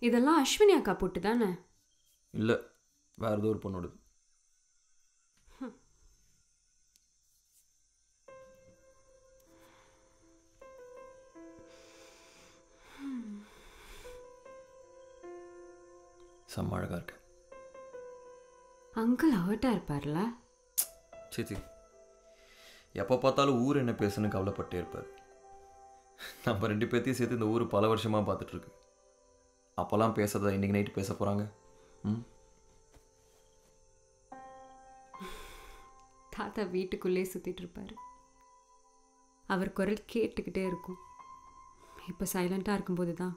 இதெல்லாம் அஸ்வினி அக்கா போட்டு தானே? இல்லை, வேறு ஏதோ ஒரு பொண்ணோடது. செம்ம அழகாக இருக்கு. அங்கிள் ஹர்ட்டாக இருப்பார்ல? சேச்சி, எப்போ பார்த்தாலும் ஊர் என்ன பேசுன்னு கவலைப்பட்டே இருப்பார். நம்ம 2 பேர்த்தையும் சேர்த்து இந்த ஊர் பல வருஷமாக பார்த்துட்ருக்கு. அப்போல்லாம் பேசுறதா இன்றைக்கி நைட்டு பேச போகிறாங்க. தாத்தா வீட்டுக்குள்ளே சுற்றிட்டு இருப்பார். அவர் குரல் கேட்டுக்கிட்டே இருக்கும். இப்போ சைலண்ட்டாக இருக்கும்போது தான்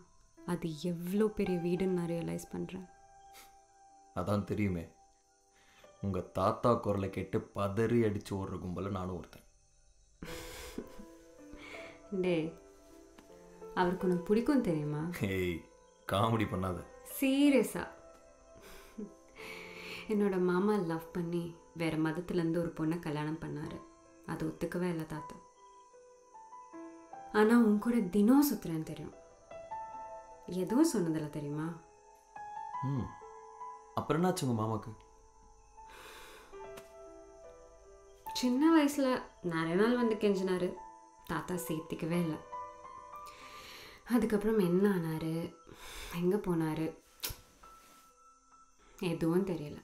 அது எவ்வளோ பெரிய வீடுன்னு நான் ரியலைஸ் பண்ணுறேன். அதான் தெரியுமே, உங்கள் தாத்தா குரலை கேட்டு பதறி அடித்து ஓடுற கும்பல நானும் ஒருத்தன். டே, அவருக்கு உனக்கு பிடிக்கும் தெரியுமா? ஏய், காமெடி பண்ணாத. சீரியஸா, என்னோட மாமா லவ் பண்ணி வேற மதத்துலேருந்து ஒரு பொண்ணை கல்யாணம் பண்ணார். அது ஒத்துக்கவே இல்லை தாத்தா. ஆனால் உன் கூட தினம் சுற்றுறேன்னு தெரியும். எதுவும் சொன்னதில்ல தெரியுமா? அப்புறம் என்னாச்சு உங்கள் மாமாக்கு? சின்ன வயசில் நிறைய நாள் வந்து கெஞ்சினாரு. தாத்தா சேர்த்திக்கவே இல்லை. அதுக்கப்புறம் என்ன ஆனார், எங்கே போனார், எதுவும் தெரியல.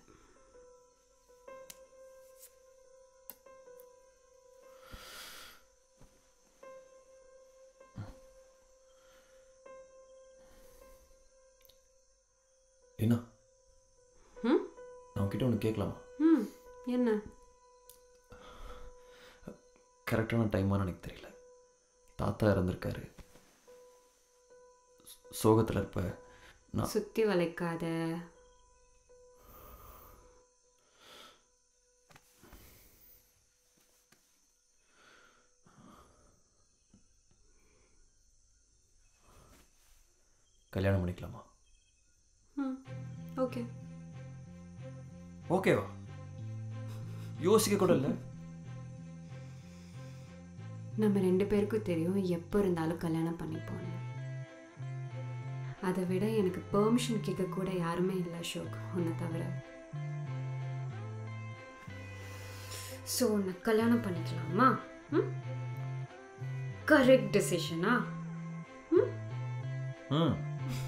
என்ன நான் உங்ககிட்ட ஒன்று கேட்கலாமா? என்ன? கரெக்டான டைமானு எனக்கு தெரியல. தாத்தா இறந்துருக்காரு. சோகத்தில் இருப்ப நான் சுற்றி வளைக்காத. கல்யாணம் பண்ணிக்கலாமா? ஓகே. ஓகேவா? யோசிக்க கூட இல்லை. நம்ம 2 பேருக்கும் தெரியும் எப்போ இருந்தாலும் கல்யாணம் பண்ணிப்போம். அதை விட எனக்கு பெர்மிஷன் கேட்க கூட யாருமே இல்லை அசோக், உன்னை தவிர. ஸோ உன்னை கல்யாணம் பண்ணிக்கலாமா? கரெக்ட் டெசிஷனா?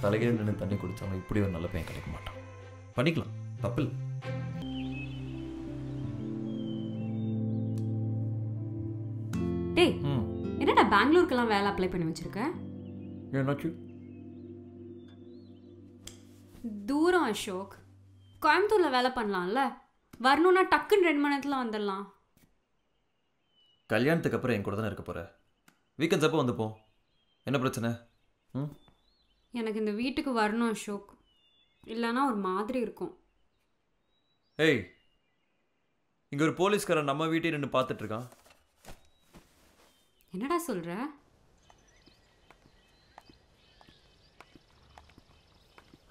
தலைகீழ நின்று தண்ணி குடித்தவங்க இப்படி ஒரு நல்ல பையன் கிடைக்க மாட்டான். பண்ணிக்கலாம், தப்பில்லை. டேய், என்னடா பெங்களூருக்கெல்லாம் வேலை அப்ளை பண்ணி வச்சிருக்க? என்னாச்சு? தூரம் அசோக். கோயம்புத்தூரில் வேலை பண்ணலாம்ல. வரணும்னா டக்குன்னு 2 மணி நேரத்தில் வந்துடலாம். கல்யாணத்துக்கு அப்புறம் என் கூட தானே இருக்க போகிற. வீக்கெண்ட்ஸ் அப்போ வந்துப்போம். என்ன பிரச்சனை? எனக்கு இந்த வீட்டுக்கு வரணும் அசோக், இல்லைன்னா ஒரு மாதிரி இருக்கும். ஏய், இங்கே ஒரு போலீஸ்காரன் நம்ம வீட்டையும் நின்று பார்த்துட்டு இருக்கான். என்னடா சொல்கிற?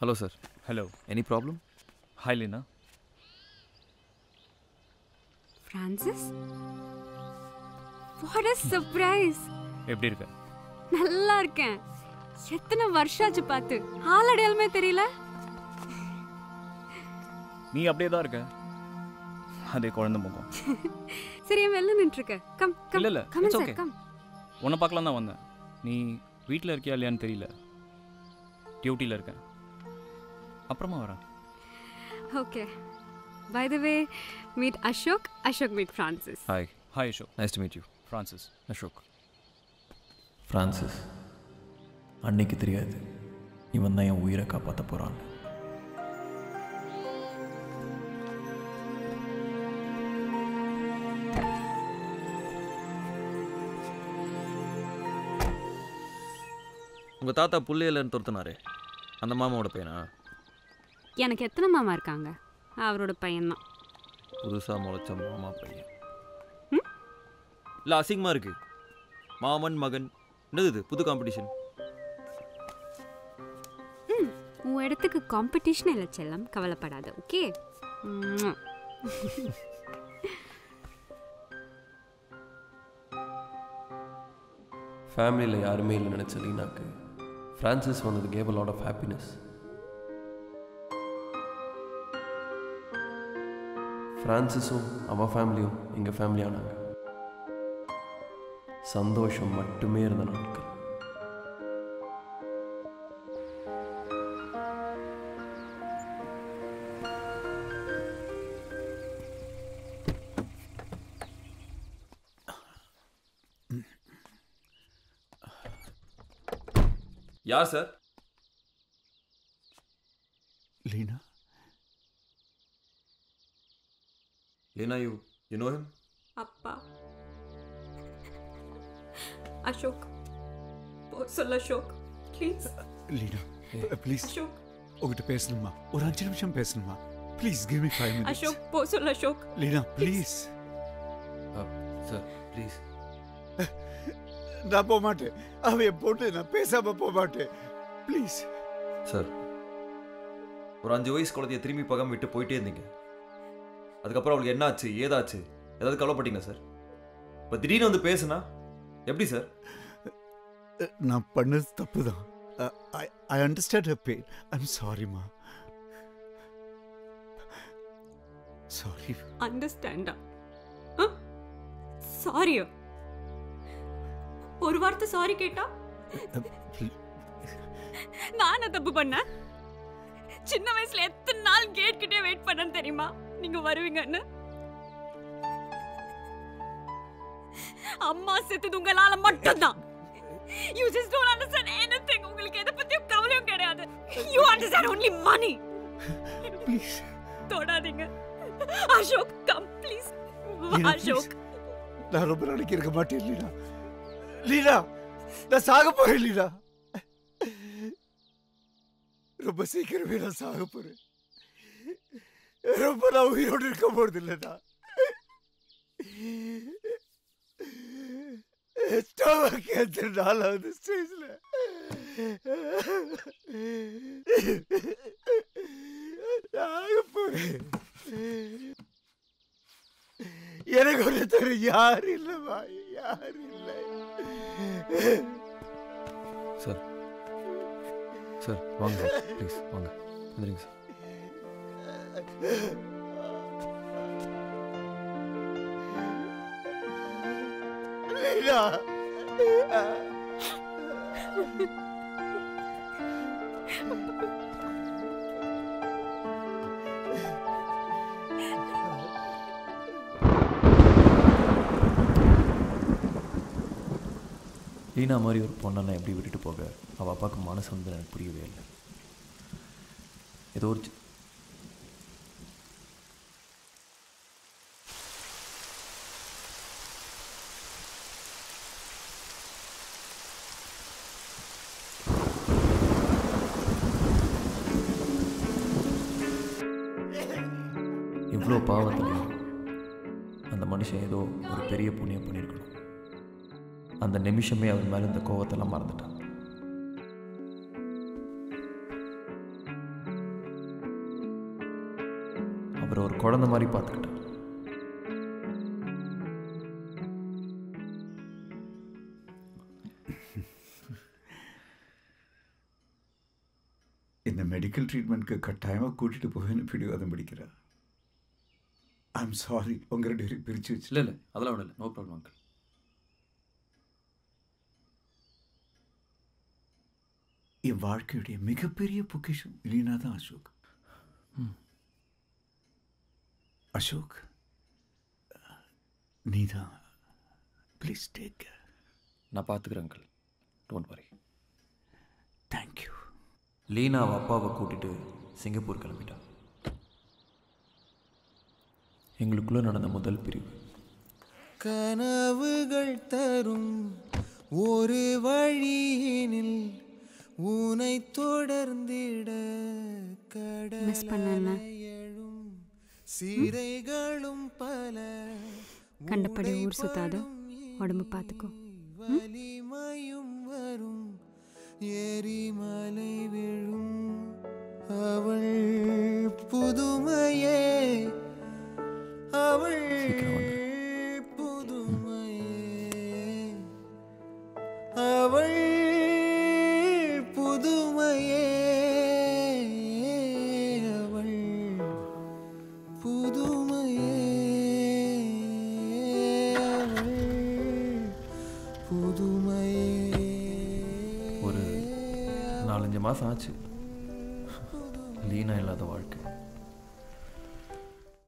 Hello sir. Hello. Any problem? Hi Leena. Francis, what a surprise. எப்படி இருக்க? நல்லா இருக்கேன். எத்தனை வருஷம் ஆச்சு பார்த்து, ஆள் அடையாளமே தெரியல. நீ அப்படியே தான் இருக்க, அதே குழந்தை முகம். சரி, வெளில நின்று இருக்க. Come come. இல்லை இட்ஸ் ஓகே. உன்னை பார்க்கலாம் தான் வந்தேன். நீ வீட்டில் இருக்கியா இல்லையான்னு தெரியல. டியூட்டியில் இருக்கேன், அப்புறமா வரேன். Okay. By the way, meet Ashok. Ashok meet Francis. Hi. Hi Ashok. Nice to meet you. Francis. Ashok. Francis, அன்னைக்கு தெரியாது இவன் தான் என் உயிரை காப்பாற்ற போகிறான். உங்கள் தாத்தா புள்ளையிலன்னு துரத்துனாரு, அந்த மாமாவோட பையனா? எனக்கு எத்தனை மாமா இருக்காங்க? அவரோட பையன்தான். புதுசாக முளைச்ச மாமா பையன். இல்லை, அசிங்கமாக இருக்கு. மாமன் மகன் என்னது இது? புது காம்படிஷன். உன் இடத்துக்கு காம்படிஷன் இல்லை செல்லம், கவலைப்படாத. ஓகே. ஃபேமிலியில் யாருமே இல்லை நினச்ச லீனாக்கு ஃப்ரான்சிஸ் வந்தது gave a lot of happiness. ஃப்ரான்சிஸும் அவன் ஃபேமிலியும் எங்கள் ஃபேமிலியானாங்க. சந்தோஷம் மட்டுமே இருந்த நாட்கள். யார் sir? Lena. Lena, you know him? அப்பா அசோக், சொல்ல அசோக் ப்ளீஸ். லீனா ப்ளீஸ், அசோக் உங்ககிட்ட பேசணுமா? ஒரு 5 நிமிஷம் பேசணுமா? Please give me 5 minutes. Ashok சொல்ல Ashok. Lena please. Sir please. நான் போக மாட்டேன். அவ என் பொண்ணு, நான் பேசாம போக மாட்டேன். ப்ளீஸ் சார், ஒரு 5 வயசு குழந்தைய திரும்பி பக்கம் விட்டு போயிட்டே இருந்தீங்க. அதுக்கப்புறம் அவளுக்கு என்ன ஆச்சு, ஏதாச்சு, ஏதாவது கவலைப்பட்டீங்களா சார்? இப்போ திடீர்னு வந்து பேசுனா எப்படி சார்? நான் பண்ணது தப்பு தான். I understand her pain. I'm சாரிம்மா. சாரி. அண்டர்ஸ்டாண்டா? சாரியா? ஒரு வார்த்தை சாரி கேட்டா நான் தப்பு பண்ணேன். சின்ன வயசுல எத்தனை நாள் கேட் கிட்டே வெயிட் பண்ணேன்னு தெரியுமா நீங்க வருவீங்கன்னு? அம்மா செத்தது உங்களால மட்டும்தான். You just don't understand anything. உங்களுக்கு எதை பத்தியும் கவலையும் கிடையாது. You understand only money. Please தொடாதீங்க அசோக். Come please Ashok. நான் ரொம்ப நாளைக்கு இருக்க மாட்டேன் லீனா. லீனா நான் சாக போறேன் லீனா. ரொம்ப சீக்கிரமே நான் சாக போறேன். ரொம்ப நான் உயிரோடு இருக்க போறது இல்லைடா. ஸ்டமக் கேன்சர் 4வது ஸ்டேஜ்ல. சாக போறேன். எனக்கு ஒரு தர யார் இல்லைம்மா, யார் இல்லை. சார் சார் வாங்க சார், ப்ளீஸ் வாங்க, வந்துடுங்க சார். லீனா லீனா மாதிரி ஒரு பொண்ணை எப்படி விட்டுட்டு போக அவள் அப்பாவுக்கு மனசு வந்து எனக்கு புரியவே இல்லை. ஏதோ ஒரு இவ்வளோ பாவத்துலையும் அந்த மனுஷன் ஏதோ ஒரு பெரிய புண்ணியம் பண்ணியிருக்கணும். அந்த நிமிஷமே அவர் மேலே இந்த கோவத்தெல்லாம் மறந்துட்டான். அவர் ஒரு குழந்தை மாதிரி பார்த்துக்கிட்டான். இந்த மெடிக்கல் ட்ரீட்மெண்ட்க்கு கட்டாயமாக கூட்டிட்டு போவேன்னு பிடிவாதம் பிடிக்கிறார். ஐம் சாரி, உங்க 2 பேரும் பிரிச்சு வச்சு. இல்லை அதெல்லாம் ஒன்றும் இல்லை, நோ ப்ராப்ளம் அங்கிள். என் வாழ்க்கையுடைய மிகப்பெரிய பொக்கிஷம் லீனா தான் அசோக். அசோக் நீதான். Please take care. நான் பார்த்துக்கிறேன் uncle, don't worry. Thank you. Leena அவள் அப்பாவை கூட்டிட்டு சிங்கப்பூர் கிளம்பிட்டான். எங்களுக்குள்ளே நடந்த முதல் பிரிவு. கனவுகள் தரும் ஒரு வழியினில் உனை தொடர்ந்திட கடலும் சிறைகளும் பல கண்டபடி ஊர் சுத்தாத, உடம்பு பார்த்துக்கோ. வலிமையும் வரும் எரிமலை விழும் அவள் புதுமையே, அவள் புதுமையே, அவள் புதுமையே, அவள் புதுமையே. 4-5 மாதம் ஆச்சு. லீனா இல்லாத வாழ்க்கை.